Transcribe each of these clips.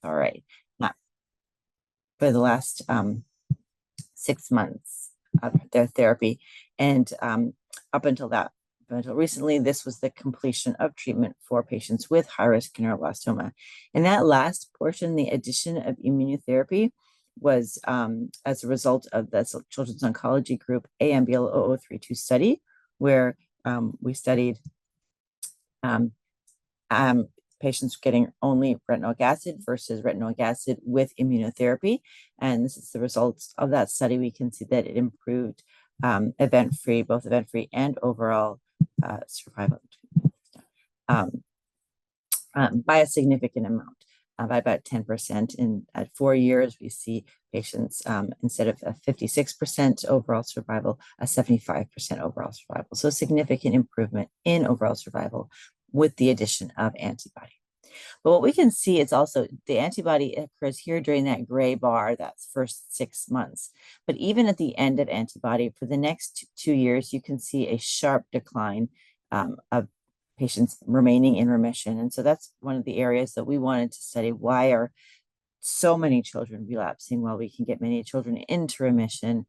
All right. Now, for the last 6 months of their therapy. And up until recently, this was the completion of treatment for patients with high-risk neuroblastoma. And that last portion, the addition of immunotherapy, was as a result of the Children's Oncology Group AMBL 0032 study, where we studied patients getting only retinoic acid versus retinoic acid with immunotherapy. And this is the results of that study. We can see that it improved both event-free and overall survival by a significant amount, by about 10%. And at 4 years, we see patients, instead of a 56% overall survival, a 75% overall survival. So significant improvement in overall survival with the addition of antibody. But what we can see is also the antibody occurs here during that gray bar, that's first 6 months. But even at the end of antibody, for the next 2 years, you can see a sharp decline of patients remaining in remission. And so that's one of the areas that we wanted to study. Why are so many children relapsing? Well, we can get many children into remission.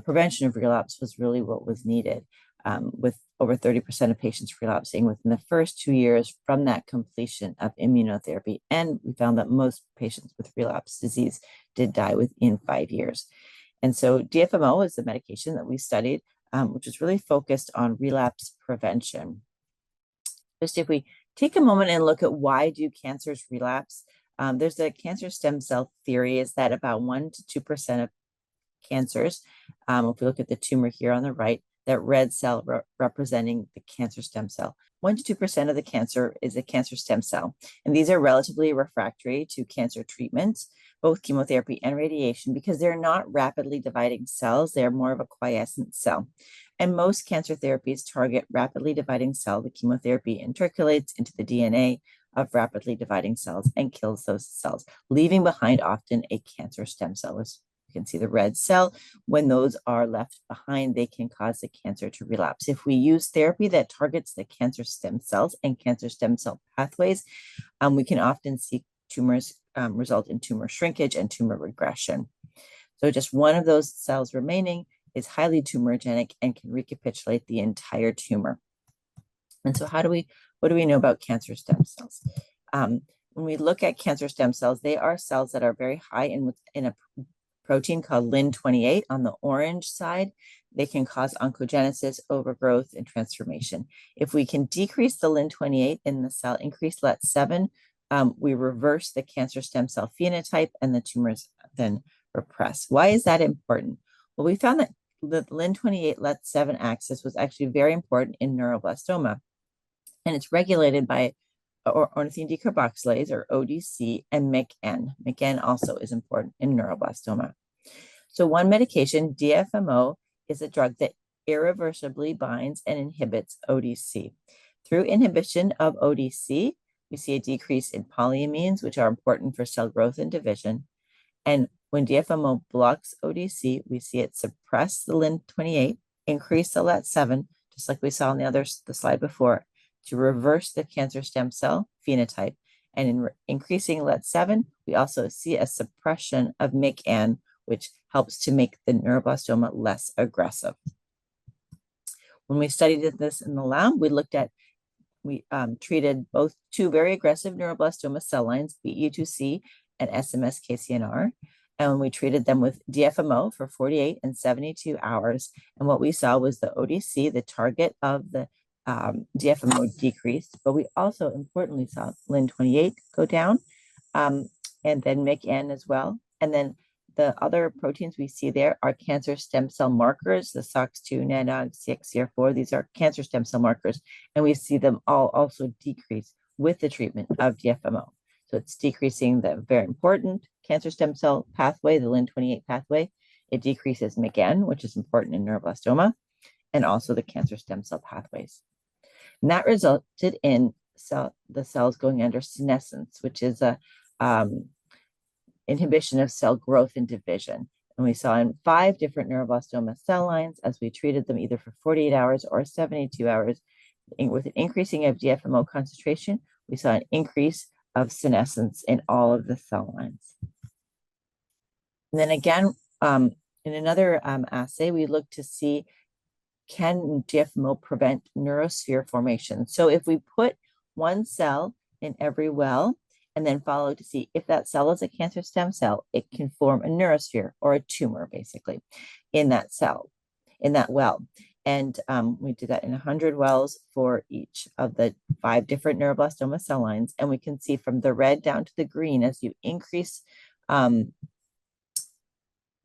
Prevention of relapse was really what was needed, with over 30% of patients relapsing within the first 2 years from that completion of immunotherapy. And we found that most patients with relapse disease did die within 5 years. And so DFMO is the medication that we studied, which is really focused on relapse prevention. Just if we take a moment and look at why do cancers relapse, there's a cancer stem cell theory is that about 1 to 2% of cancers, if we look at the tumor here on the right, that red cell representing the cancer stem cell. 1 to 2% of the cancer is a cancer stem cell. And these are relatively refractory to cancer treatments, both chemotherapy and radiation, because they're not rapidly dividing cells. They're more of a quiescent cell. And most cancer therapies target rapidly dividing cell. The chemotherapy intercalates into the DNA of rapidly dividing cells and kills those cells, leaving behind often a cancer stem cell. You can see the red cell. When those are left behind, they can cause the cancer to relapse. If we use therapy that targets the cancer stem cells and cancer stem cell pathways, we can often see tumors result in tumor shrinkage and tumor regression. So just one of those cells remaining is highly tumorigenic and can recapitulate the entire tumor. And so what do we know about cancer stem cells? When we look at cancer stem cells, they are cells that are very high in a protein called LIN28 on the orange side. They can cause oncogenesis, overgrowth, and transformation. If we can decrease the LIN28 in the cell, increase LET7, we reverse the cancer stem cell phenotype and the tumors then repress. Why is that important? Well, we found that the LIN28 LET7 axis was actually very important in neuroblastoma, and it's regulated by ornithine decarboxylase, or ODC, and MYC-N. MYC-N also is important in neuroblastoma. So one medication, DFMO, is a drug that irreversibly binds and inhibits ODC. Through inhibition of ODC, we see a decrease in polyamines, which are important for cell growth and division. And when DFMO blocks ODC, we see it suppress the LIN28, increase the LET7, just like we saw on the slide before, to reverse the cancer stem cell phenotype. And in increasing LET7, we also see a suppression of MYC-N, which helps to make the neuroblastoma less aggressive. When we studied this in the lab, we treated both 2 very aggressive neuroblastoma cell lines, BE2C and SMS-KCNR. And when we treated them with DFMO for 48 and 72 hours, and what we saw was the ODC, the target of the DFMO, decreased, but we also importantly saw LIN28 go down, and then MYC-N as well. And then the other proteins we see there are cancer stem cell markers, the SOX2, NANOG, CXCR4. These are cancer stem cell markers, and we see them all also decrease with the treatment of DFMO. So it's decreasing the very important cancer stem cell pathway, the LIN28 pathway. It decreases MYC-N, which is important in neuroblastoma, and also the cancer stem cell pathways. And that resulted in the cells going under senescence, which is a inhibition of cell growth and division. And we saw in 5 different neuroblastoma cell lines, as we treated them either for 48 hours or 72 hours, with an increasing of DFMO concentration, we saw an increase of senescence in all of the cell lines. And then again, in another assay, we look to see, can DFMO prevent neurosphere formation? So if we put one cell in every well and then follow to see if that cell is a cancer stem cell, it can form a neurosphere or a tumor basically in that cell, in that well. And we did that in 100 wells for each of the 5 different neuroblastoma cell lines. And we can see from the red down to the green, as you increase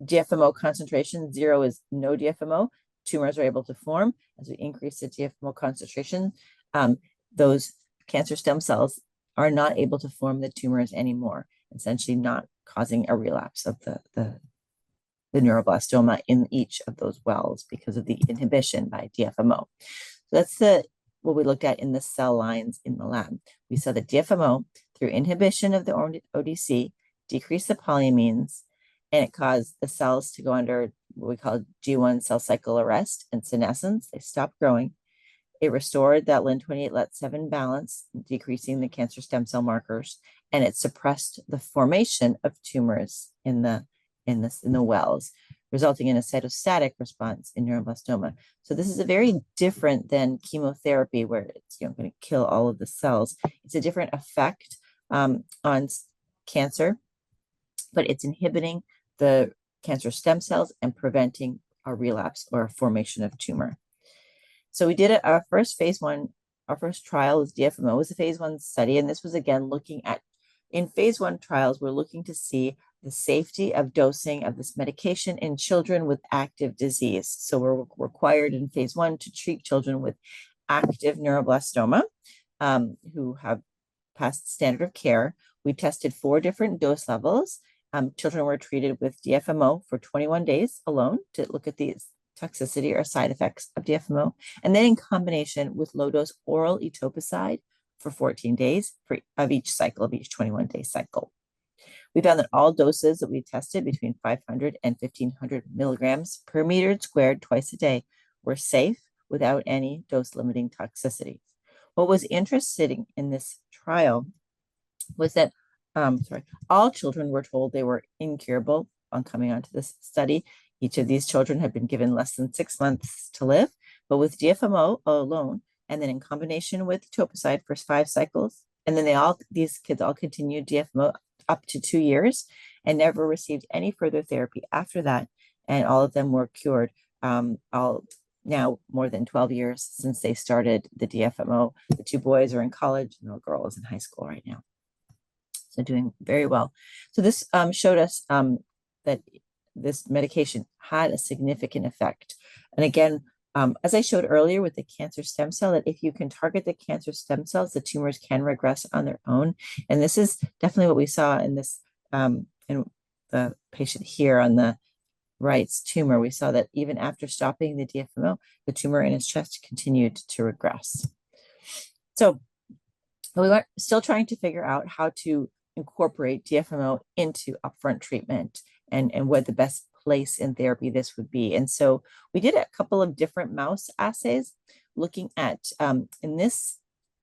DFMO concentration, 0 is no DFMO, tumors are able to form. As we increase the DFMO concentration, those cancer stem cells are not able to form the tumors anymore, essentially not causing a relapse of the neuroblastoma in each of those wells because of the inhibition by DFMO. So that's what we looked at in the cell lines in the lab. We saw that DFMO, through inhibition of the ODC, decreased the polyamines, and it caused the cells to go under what we call G1 cell cycle arrest and senescence. They stopped growing. It restored that Lin28-Let7 balance, decreasing the cancer stem cell markers, and it suppressed the formation of tumors in the wells, resulting in a cytostatic response in neuroblastoma. So this is a very different than chemotherapy, where it's going to kill all of the cells. It's a different effect on cancer, but it's inhibiting the cancer stem cells and preventing a relapse or a formation of tumor. So we did our first phase 1, our first trial with DFMO was a phase 1 study. And this was again looking at, in phase 1 trials, we're looking to see the safety of dosing of this medication in children with active disease. So we're required in phase 1 to treat children with active neuroblastoma who have passed standard of care. We tested 4 different dose levels. Children were treated with DFMO for 21 days alone to look at the toxicity or side effects of DFMO, and then in combination with low-dose oral etoposide for 14 days of each cycle, of each 21-day cycle. We found that all doses that we tested between 500 and 1,500 milligrams per meter squared twice a day were safe without any dose-limiting toxicities. What was interesting in this trial was that all children were told they were incurable on coming onto this study. Each of these children had been given less than 6 months to live, but with DFMO alone, and then in combination with etoposide for 5 cycles, and then these kids all continued DFMO up to 2 years and never received any further therapy after that. And all of them were cured, all now more than 12 years since they started the DFMO. The 2 boys are in college and the girl is in high school right now. So doing very well. So this showed us that this medication had a significant effect. And again, as I showed earlier with the cancer stem cell, that if you can target the cancer stem cells, the tumors can regress on their own. And this is definitely what we saw in this, in the patient here on the right's tumor. We saw that even after stopping the DFMO, the tumor in his chest continued to regress. So we were still trying to figure out how to incorporate DFMO into upfront treatment and what the best place in therapy this would be. And so we did a couple of different mouse assays looking at, in this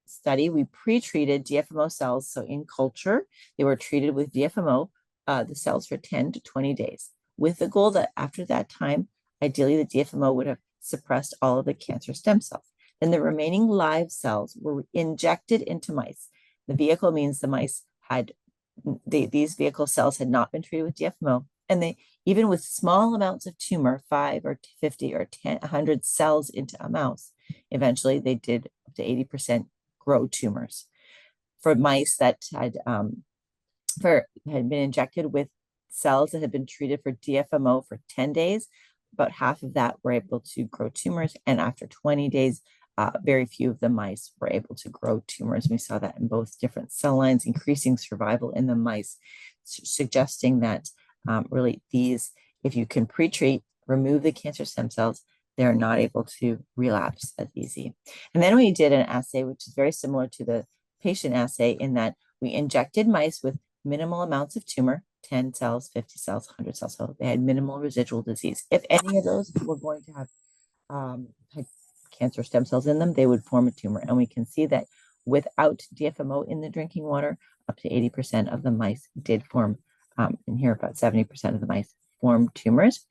study, we pre-treated DFMO cells. So in culture, they were treated with DFMO, the cells for 10 to 20 days, with the goal that after that time, ideally the DFMO would have suppressed all of the cancer stem cells. Then the remaining live cells were injected into mice. The vehicle means the mice had, these vehicle cells had not been treated with DFMO. And they, even with small amounts of tumor, 5 or 50 or 100 cells into a mouse, eventually they did up to 80% grow tumors. For mice that had been injected with cells that had been treated for DFMO for 10 days, about half of that were able to grow tumors. And after 20 days, very few of the mice were able to grow tumors. We saw that in both different cell lines, increasing survival in the mice, suggesting that really these, if you can pre-treat, remove the cancer stem cells, they're not able to relapse as easy. And then we did an assay, which is very similar to the patient assay, in that we injected mice with minimal amounts of tumor, 10 cells, 50 cells, 100 cells, so they had minimal residual disease. If any of those were going to have had cancer stem cells in them, they would form a tumor. And we can see that without DFMO in the drinking water, up to 80% of the mice did form, and here about 70% of the mice formed tumors.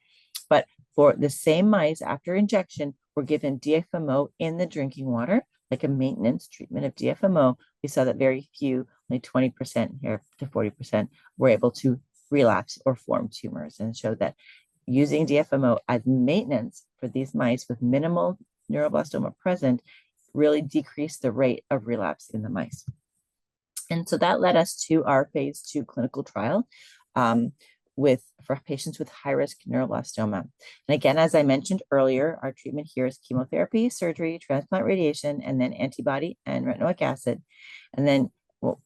But for the same mice after injection were given DFMO in the drinking water, like a maintenance treatment of DFMO, we saw that very few, only 20% here to 40%, were able to relapse or form tumors, and showed that using DFMO as maintenance for these mice with minimal neuroblastoma present really decreased the rate of relapse in the mice. And so that led us to our phase 2 clinical trial for patients with high-risk neuroblastoma. And again, as I mentioned earlier, our treatment here is chemotherapy, surgery, transplant radiation, and then antibody and retinoic acid. And then, what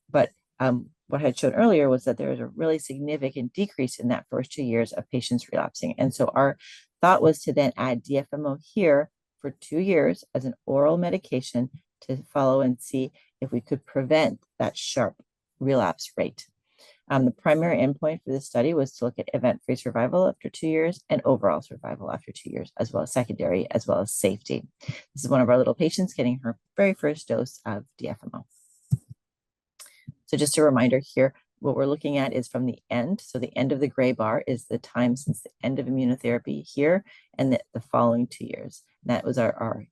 I had shown earlier was that there was a really significant decrease in that first 2 years of patients relapsing. And so our thought was to then add DFMO here for 2 years as an oral medication to follow and see if we could prevent that sharp relapse rate. The primary endpoint for this study was to look at event-free survival after 2 years and overall survival after 2 years, as well as secondary, as well as safety. This is one of our little patients getting her very first dose of DFMO. So just a reminder here, what we're looking at is from the end. So the end of the gray bar is the time since the end of immunotherapy here, and the following 2 years. That was our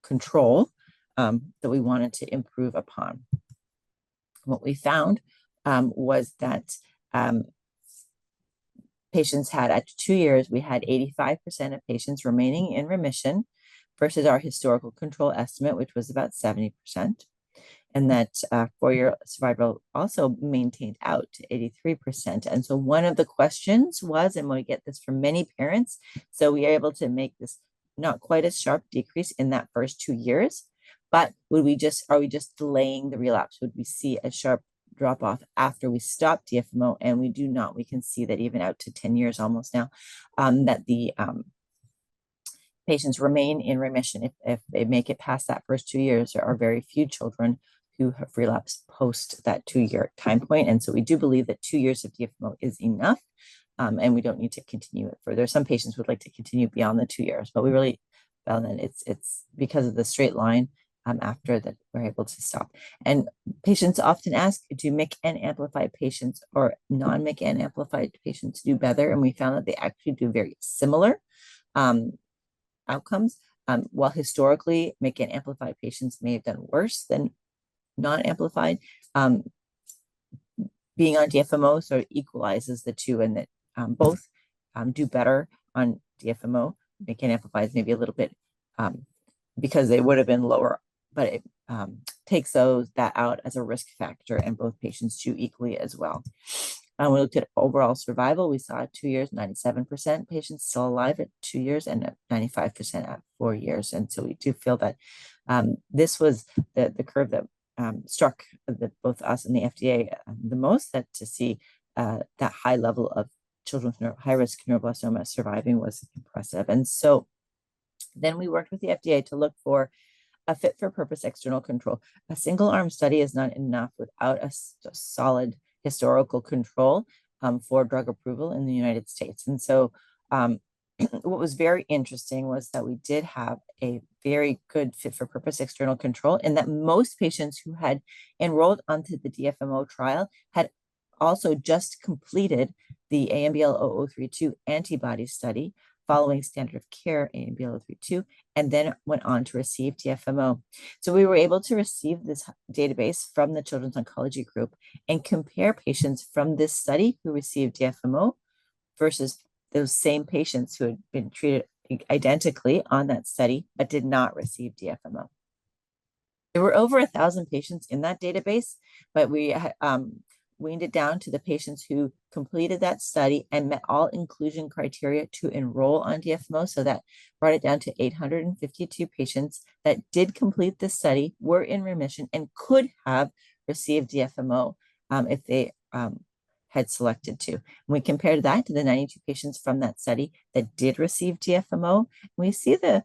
control that we wanted to improve upon. What we found was that patients had, at 2 years, we had 85% of patients remaining in remission versus our historical control estimate, which was about 70%. And that 4-year survival also maintained out to 83%. And so one of the questions was, and we get this from many parents, so we are able to make this not quite a sharp decrease in that first 2 years, but are we just delaying the relapse? Would we see a sharp drop off after we stop DFMO? And we do not. We can see that even out to 10 years almost now, that the patients remain in remission. If they make it past that first 2 years, there are very few children who have relapsed post that 2-year time point. And so we do believe that 2 years of DFMO is enough, and we don't need to continue it further. Some patients would like to continue beyond the 2 years, but we really found that it's because of the straight line after that we're able to stop. And patients often ask, do MYC-N amplified patients or non-MYC-N amplified patients do better? And we found that they actually do very similar outcomes. While historically MYC-N amplified patients may have done worse than non-amplified, being on DFMO sort of equalizes the two, and that both do better on DFMO. MYC-N amplified maybe a little bit because they would have been lower, but it takes that out as a risk factor, and both patients do equally as well. We looked at overall survival. We saw at 2 years, 97% patients still alive at 2 years and 95% at 4 years. And so we do feel that this was the curve that struck both us and the FDA the most, that to see that high level of children with high-risk neuroblastoma surviving was impressive. And so then we worked with the FDA to look for a fit-for-purpose external control. A single-arm study is not enough without a solid historical control for drug approval in the United States. And so what was very interesting was that we did have a very good fit-for-purpose external control, in that most patients who had enrolled onto the DFMO trial had also just completed the AMBL0032 antibody study following standard of care AMBL0032, and then went on to receive DFMO. So we were able to receive this database from the Children's Oncology Group and compare patients from this study who received DFMO versus those same patients who had been treated identically on that study but did not receive DFMO. There were over 1,000 patients in that database, but we weaned it down to the patients who completed that study and met all inclusion criteria to enroll on DFMO. So that brought it down to 852 patients that did complete the study, were in remission, and could have received DFMO if they had selected to. And we compared that to the 92 patients from that study that did receive DFMO. We see the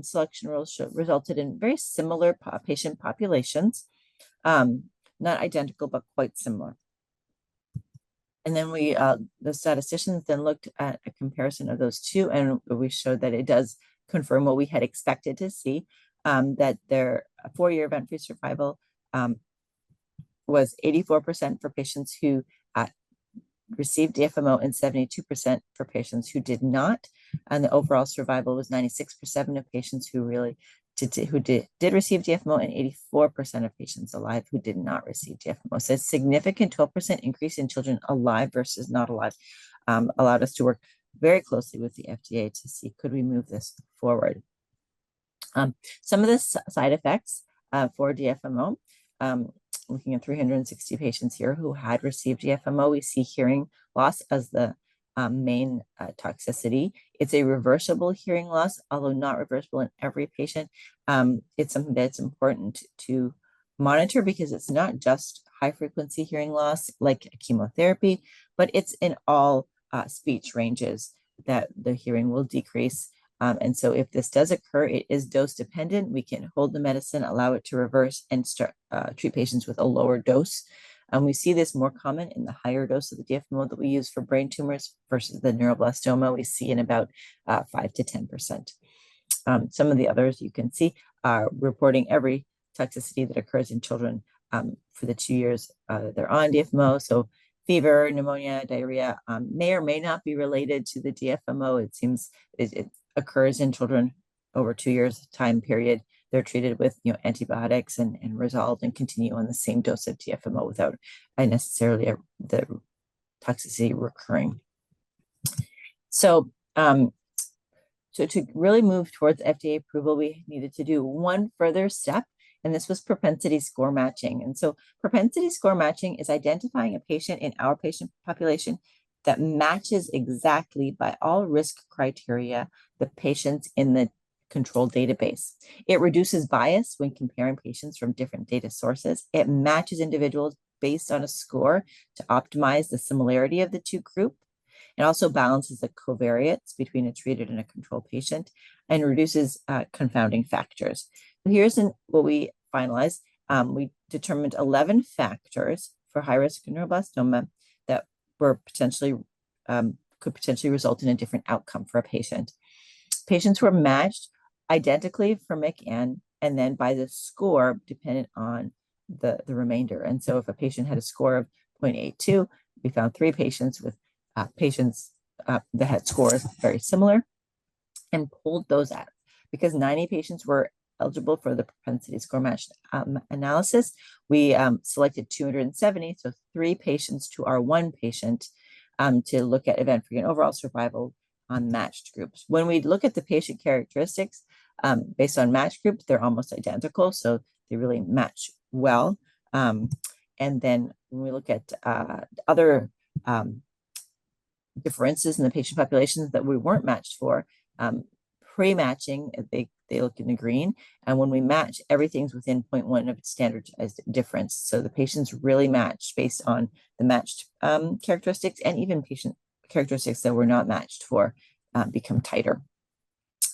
selection rules resulted in very similar patient populations, not identical, but quite similar. And then the statisticians then looked at a comparison of those two, and we showed that it does confirm what we had expected to see, that their 4-year event-free survival was 84% for patients who received DFMO and 72% for patients who did not. And the overall survival was 96% of patients who really did receive DFMO and 84% of patients alive who did not receive DFMO. So a significant 12% increase in children alive versus not alive allowed us to work very closely with the FDA to see, could we move this forward? Some of the side effects for DFMO, looking at 360 patients here who had received DFMO, we see hearing loss as the main toxicity. It's a reversible hearing loss, although not reversible in every patient. It's something that's important to monitor because it's not just high frequency hearing loss like chemotherapy, but it's in all speech ranges that the hearing will decrease. And so if this does occur, it is dose dependent. We can hold the medicine, allow it to reverse, and start treat patients with a lower dose. We see this more common in the higher dose of the DFMO that we use for brain tumors versus the neuroblastoma we see in about 5 to 10%. Some of the others you can see are reporting every toxicity that occurs in children for the 2 years they're on DFMO. So fever, pneumonia, diarrhea may or may not be related to the DFMO. It seems it occurs in children over 2 years time period. They're treated with antibiotics and resolved and continue on the same dose of DFMO without necessarily the toxicity recurring. So, so to really move towards FDA approval, we needed to do one further step, and this was propensity score matching. And so propensity score matching is identifying a patient in our patient population that matches exactly by all risk criteria the patients in the control database. It reduces bias when comparing patients from different data sources. It matches individuals based on a score to optimize the similarity of the two groups. It also balances the covariates between a treated and a control patient and reduces confounding factors. So here's what we finalized. We determined 11 factors for high-risk neuroblastoma that were could potentially result in a different outcome for a patient. Patients were matched identically for MIC-N and then by the score dependent on the remainder. And so if a patient had a score of 0.82, we found 3 patients with patients that had scores very similar and pulled those out. Because 90 patients were eligible for the propensity score match analysis, we selected 270, so 3 patients to our 1 patient to look at event-free and overall survival on matched groups. When we look at the patient characteristics based on matched groups, they're almost identical, so they really match well. And then when we look at other differences in the patient populations that we weren't matched for, pre-matching, they look in the green, and when we match, everything's within 0.1 of its standardized difference. So the patients really match based on the matched characteristics, and even patient characteristics that were not matched for become tighter.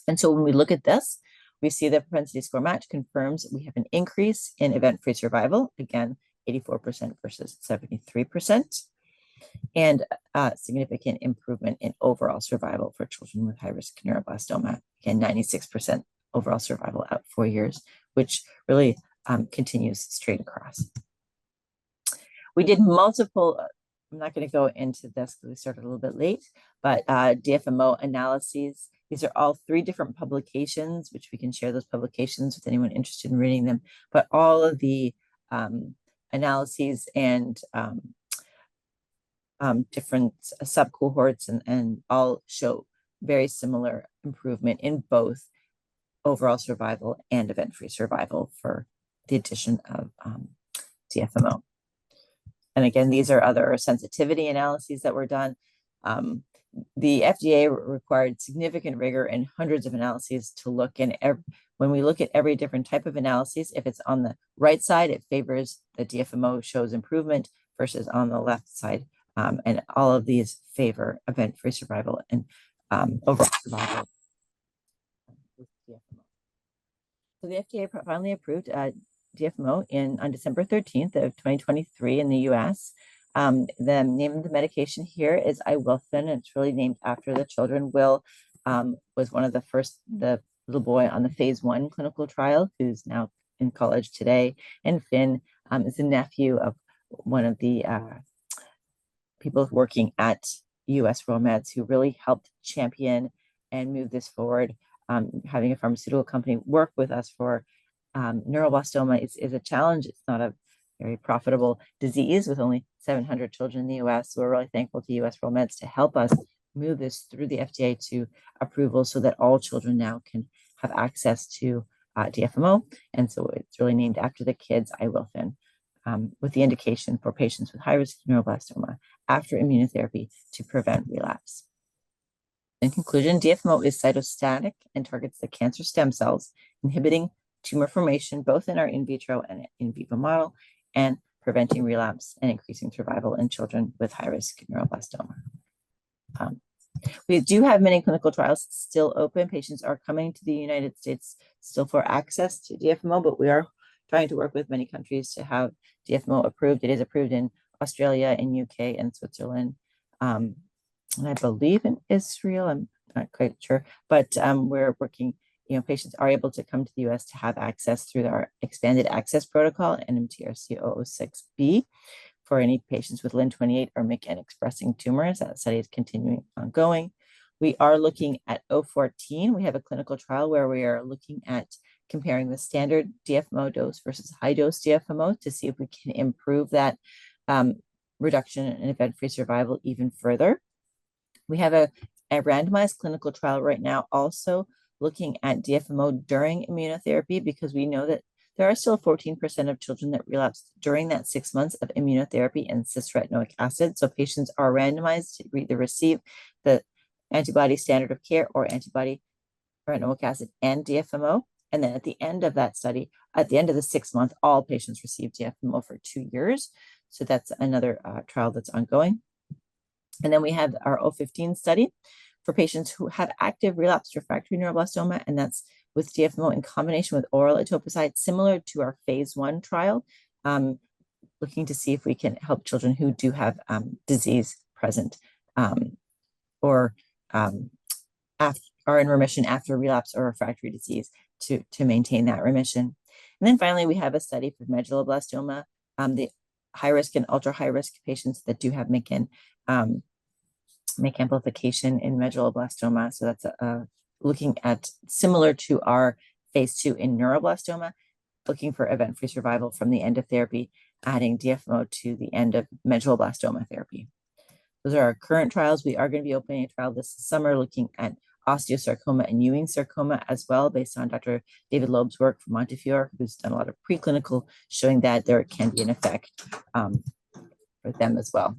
And so when we look at this, we see the propensity score match confirms we have an increase in event-free survival, again, 84% versus 73%, and significant improvement in overall survival for children with high-risk neuroblastoma, again, 96% overall survival out 4 years, which really continues straight across. We did multiple, I'm not going to go into this because we started a little bit late, but DFMO analyses. These are all 3 different publications, which we can share those publications with anyone interested in reading them. But all of the analyses and different subcohorts and all show very similar improvement in both overall survival and event-free survival for the addition of DFMO. And again, these are other sensitivity analyses that were done. The FDA required significant rigor and hundreds of analyses to look in. When we look at every different type of analysis, if it's on the right side, it favors the DFMO shows improvement versus on the left side. And all of these favor event-free survival and overall survival. So the FDA finally approved DFMO on December 13th of 2023 in the US. The name of the medication here is iwilfin, and it's really named after the children. Will was one of the little boy on the phase 1 clinical trial who's now in college today, and Finn is the nephew of one of the people working at US WorldMeds who really helped champion and move this forward. Having a pharmaceutical company work with us for neuroblastoma is a challenge. It's not a very profitable disease with only 700 children in the US. So we're really thankful to US WorldMeds to help us move this through the FDA to approval so that all children now can have access to DFMO. And so it's really named after the kids, iWilfin, with the indication for patients with high-risk neuroblastoma after immunotherapy to prevent relapse. In conclusion, DFMO is cytostatic and targets the cancer stem cells, inhibiting tumor formation both in our in vitro and in vivo model, and preventing relapse and increasing survival in children with high-risk neuroblastoma. We do have many clinical trials still open. Patients are coming to the United States still for access to DFMO, but we are trying to work with many countries to have DFMO approved. It is approved in Australia, in UK, and Switzerland, and I believe in Israel. I'm not quite sure, but we're working. Patients are able to come to the US to have access through our expanded access protocol, NMTRC 006B, for any patients with LIN28 or MICN expressing tumors. That study is continuing ongoing. We are looking at 014. We have a clinical trial where we are looking at comparing the standard DFMO dose versus high dose DFMO to see if we can improve that reduction in event-free survival even further. We have a randomized clinical trial right now also looking at DFMO during immunotherapy, because we know that there are still 14% of children that relapse during that 6 months of immunotherapy and cisretinoic acid. So patients are randomized to either receive the antibody standard of care or antibody retinoic acid and DFMO. And then at the end of that study, at the end of the 6 month, all patients receive DFMO for 2 years. So that's another trial that's ongoing. And then we have our 015 study for patients who have active relapsed refractory neuroblastoma, and that's with DFMO in combination with oral etoposide, similar to our phase 1 trial, looking to see if we can help children who do have disease present or are in remission after relapse or refractory disease to maintain that remission. And then finally, we have a study for medulloblastoma, the high risk and ultra high risk patients that do have MICN amplification in medulloblastoma. So that's looking at similar to our phase 2 in neuroblastoma, looking for event-free survival from the end of therapy, adding DFMO to the end of medulloblastoma therapy. Those are our current trials. We are going to be opening a trial this summer looking at osteosarcoma and Ewing sarcoma as well, based on Dr. David Loeb's work from Montefiore, who's done a lot of preclinical showing that there can be an effect for them as well.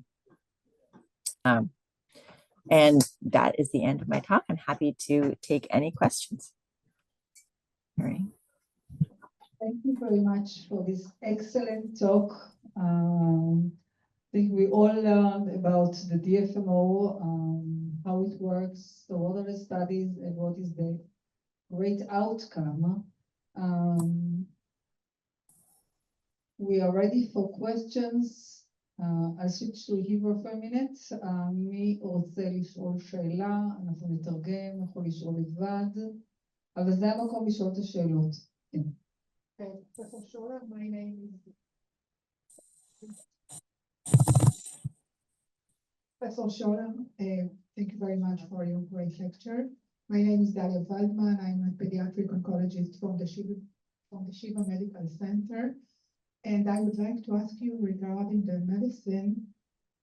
And that is the end of my talk. I'm happy to take any questions. All right. Thank you very much for this excellent talk. I think we all learned about the DFMO, how it works, so what are the studies, and what is the great outcome. We are ready for questions. I'll switch to Hebrew for a minute. מי רוצה לשאול שאלה, אנחנו נתרגם, יכול לשאול לבד, אבל זה המקום לשאול את השאלות. Professor Sholler, my name is Professor Sholler. Thank you very much for your great lecture. My name is Dalia Waldman. I'm a pediatric oncologist from the Shiva Medical Center. And I would like to ask you regarding the medicine,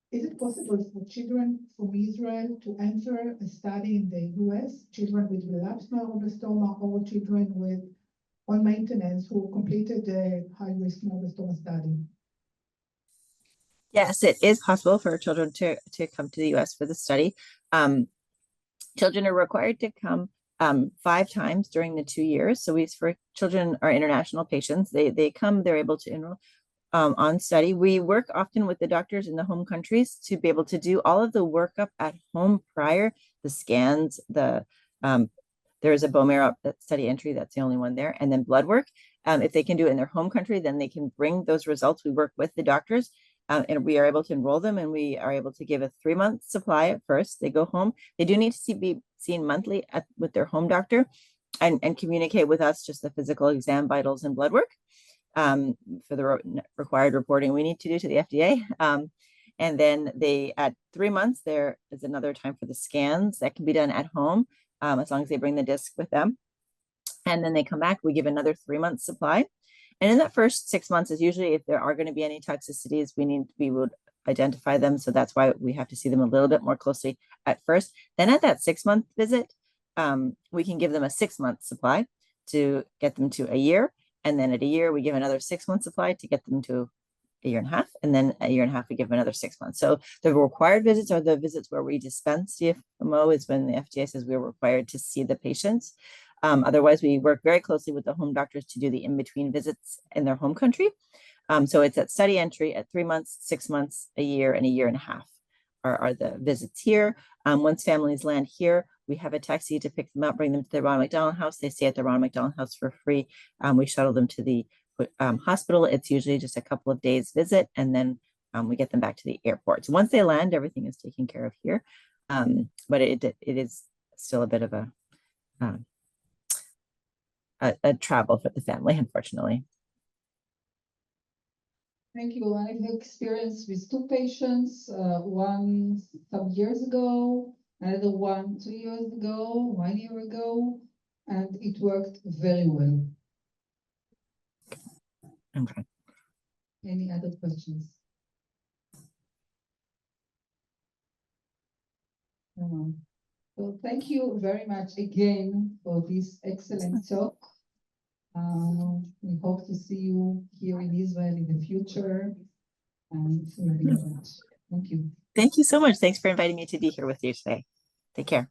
is it possible for children from Israel to enter a study in the US, children with relapsed neuroblastoma or children with on maintenance who completed the high-risk neuroblastoma study? Yes, it is possible for children to come to the US for the study. Children are required to come 5 times during the 2 years. So for children are international patients, they come, they're able to enroll on study. We work often with the doctors in the home countries to be able to do all of the workup at home prior, the scans, there is a bone marrow study entry, that's the only one there, and then blood work. If they can do it in their home country, then they can bring those results. We work with the doctors and we are able to enroll them, and we are able to give a 3-month supply at first. They go home. They do need to be seen monthly with their home doctor and communicate with us just the physical exam, vitals, and blood work. for the required reporting we need to do to the FDA. And then at 3 months, there is another time for the scans that can be done at home, as long as they bring the disc with them. And then they come back, we give another 3 months supply. And in that first 6 months is usually if there are going to be any toxicities, we would identify them. So that's why we have to see them a little bit more closely at first. Then at that 6 month visit, we can give them a 6 month supply to get them to a year. And then at a year, we give another 6 month supply to get them to a year and a half. And then a year and a half, we give them another 6 months. So the required visits are the visits where we dispense DFMO, is when the FDA says we're required to see the patients. Otherwise, we work very closely with the home doctors to do the in-between visits in their home country. So it's at study entry at 3 months, 6 months, a year, and a year and a half are the visits here. Once families land here, we have a taxi to pick them up, bring them to the Ronald McDonald House. They stay at the Ronald McDonald House for free. We shuttle them to the hospital. It's usually just a couple of days visit, and then we get them back to the airport. So once they land, everything is taken care of here. But it is still a bit of a travel for the family, unfortunately. Thank you. I have experience with 2 patients, one some years ago, another one 2 years ago, 1 year ago, and it worked very well. Okay. Any other questions? So thank you very much again for this excellent talk. We hope to see you here in Israel in the future. And thank you. Thank you so much. Thanks for inviting me to be here with you today. Take care.